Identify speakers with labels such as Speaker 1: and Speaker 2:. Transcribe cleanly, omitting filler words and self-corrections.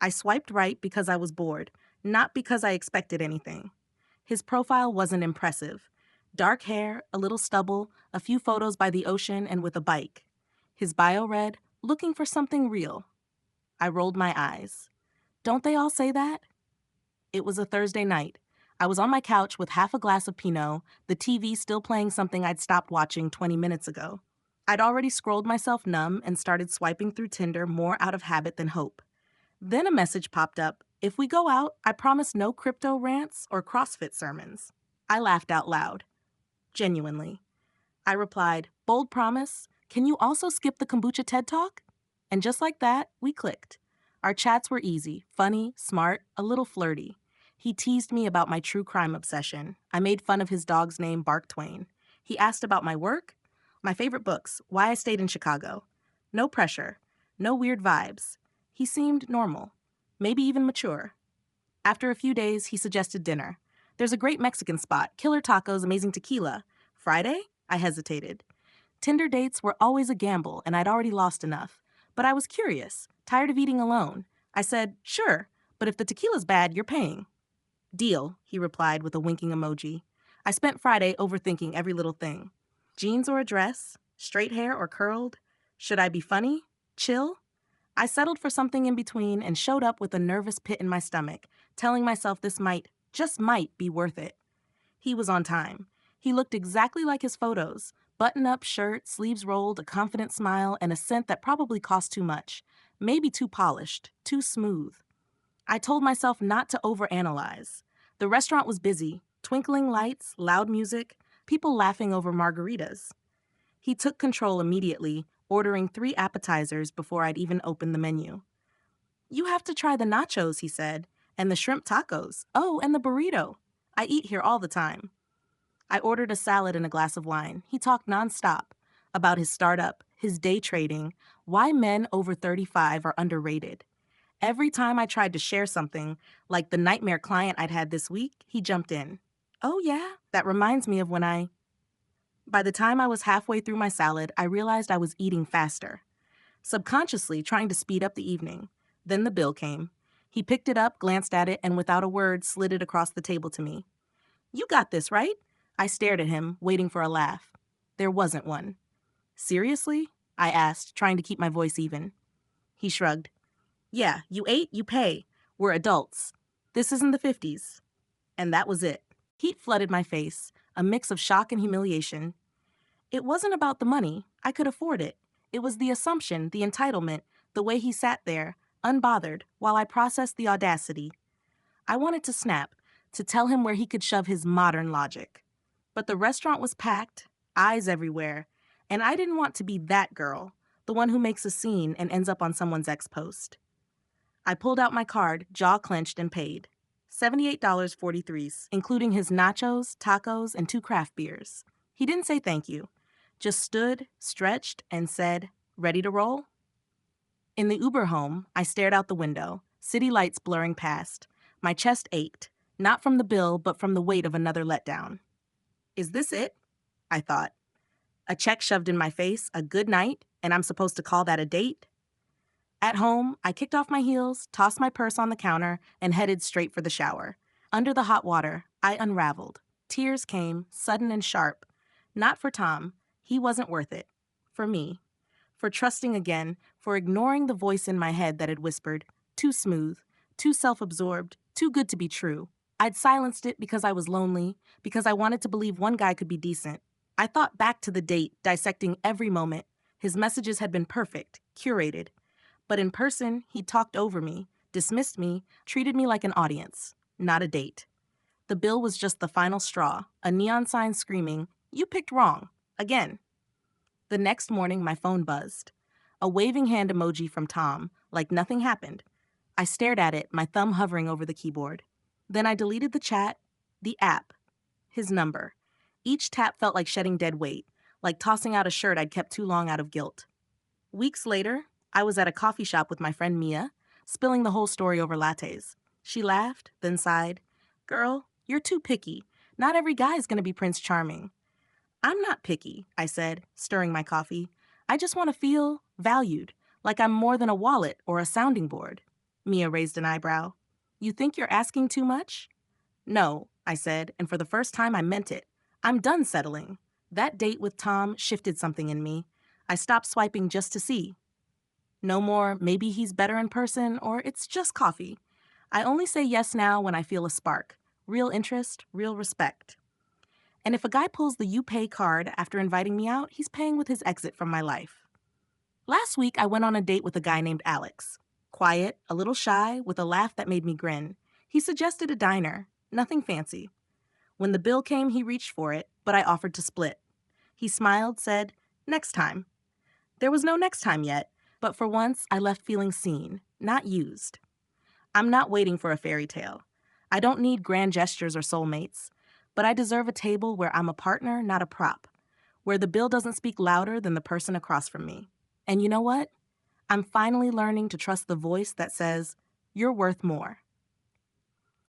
Speaker 1: I swiped right because I was bored, not because I expected anything. His profile wasn't impressive. Dark hair, a little stubble, a few photos by the ocean, and with a bike. His bio read, "Looking for something real." I rolled my eyes. Don't they all say that? It was a Thursday night. I was on my couch with half a glass of Pinot, the TV still playing something I'd stopped watching 20 minutes ago. I'd already scrolled myself numb and started swiping through Tinder more out of habit than hope. Then a message popped up. If we go out, I promise no crypto rants or CrossFit sermons. I laughed out loud. Genuinely. I replied, bold promise. Can you also skip the kombucha TED Talk? And just like that, we clicked. Our chats were easy, funny, smart, a little flirty. He teased me about my true crime obsession. I made fun of his dog's name, Bark Twain. He asked about my work, my favorite books, why I stayed in Chicago. No pressure, no weird vibes. He seemed normal, maybe even mature. After a few days, he suggested dinner. There's a great Mexican spot, killer tacos, amazing tequila. Friday? I hesitated. Tinder dates were always a gamble, and I'd already lost enough. But I was curious, tired of eating alone. I said, sure, but if the tequila's bad, you're paying. Deal, he replied with a winking emoji. I spent Friday overthinking every little thing. Jeans or a dress? Straight hair or curled? Should I be funny? Chill? I settled for something in between and showed up with a nervous pit in my stomach, telling myself this might, just might, be worth it. He was on time. He looked exactly like his photos. Button-up shirt, sleeves rolled, a confident smile, and a scent that probably cost too much. Maybe too polished, too smooth. I told myself not to overanalyze. The restaurant was busy. Twinkling lights, loud music, people laughing over margaritas. He took control immediately, ordering 3 appetizers before I'd even opened the menu. You have to try the nachos, he said, and the shrimp tacos. Oh, and the burrito. I eat here all the time. I ordered a salad and a glass of wine. He talked nonstop about his startup, his day trading, why men over 35 are underrated. Every time I tried to share something, like the nightmare client I'd had this week, he jumped in. Oh yeah, that reminds me of when I... By the time I was halfway through my salad, I realized I was eating faster, subconsciously trying to speed up the evening. Then the bill came. He picked it up, glanced at it, and without a word slid it across the table to me. You got this, right? I stared at him, waiting for a laugh. There wasn't one. Seriously? I asked, trying to keep my voice even. He shrugged. Yeah, you ate, you pay. We're adults. This isn't the 50s. And that was it. Heat flooded my face, a mix of shock and humiliation. It wasn't about the money. I could afford it. It was the assumption, the entitlement, the way he sat there, unbothered, while I processed the audacity. I wanted to snap, to tell him where he could shove his modern logic. But the restaurant was packed, eyes everywhere, and I didn't want to be that girl, the one who makes a scene and ends up on someone's ex post. I pulled out my card, jaw clenched, and paid. $78.43, including his nachos, tacos, and 2 craft beers. He didn't say thank you, just stood, stretched, and said, ready to roll? In the Uber home, I stared out the window, city lights blurring past. My chest ached, not from the bill, but from the weight of another letdown. Is this it? I thought. A check shoved in my face, a good night, and I'm supposed to call that a date? At home, I kicked off my heels, tossed my purse on the counter, and headed straight for the shower. Under the hot water, I unraveled. Tears came, sudden and sharp. Not for Tom. He wasn't worth it. For me. For trusting again, for ignoring the voice in my head that had whispered, too smooth, too self-absorbed, too good to be true. I'd silenced it because I was lonely, because I wanted to believe one guy could be decent. I thought back to the date, dissecting every moment. His messages had been perfect, curated. But in person, he talked over me, dismissed me, treated me like an audience, not a date. The bill was just the final straw, a neon sign screaming, "You picked wrong." Again. The next morning, my phone buzzed. A waving hand emoji from Tom, like nothing happened. I stared at it, my thumb hovering over the keyboard. Then I deleted the chat, the app, his number. Each tap felt like shedding dead weight, like tossing out a shirt I'd kept too long out of guilt. Weeks later, I was at a coffee shop with my friend Mia, spilling the whole story over lattes. She laughed, then sighed. Girl, you're too picky. Not every guy's gonna be Prince Charming. I'm not picky, I said, stirring my coffee. I just want to feel valued, like I'm more than a wallet or a sounding board. Mia raised an eyebrow. You think you're asking too much? No, I said, and for the first time I meant it. I'm done settling. That date with Tom shifted something in me. I stopped swiping just to see. No more, maybe he's better in person, or it's just coffee. I only say yes now when I feel a spark. Real interest, real respect. And if a guy pulls the you pay card after inviting me out, he's paying with his exit from my life. Last week, I went on a date with a guy named Alex. Quiet, a little shy, with a laugh that made me grin. He suggested a diner. Nothing fancy. When the bill came, he reached for it, but I offered to split. He smiled, said, "Next time." There was no next time yet, but for once, I left feeling seen, not used. I'm not waiting for a fairy tale. I don't need grand gestures or soulmates, but I deserve a table where I'm a partner, not a prop, where the bill doesn't speak louder than the person across from me. And you know what? I'm finally learning to trust the voice that says, "You're worth more."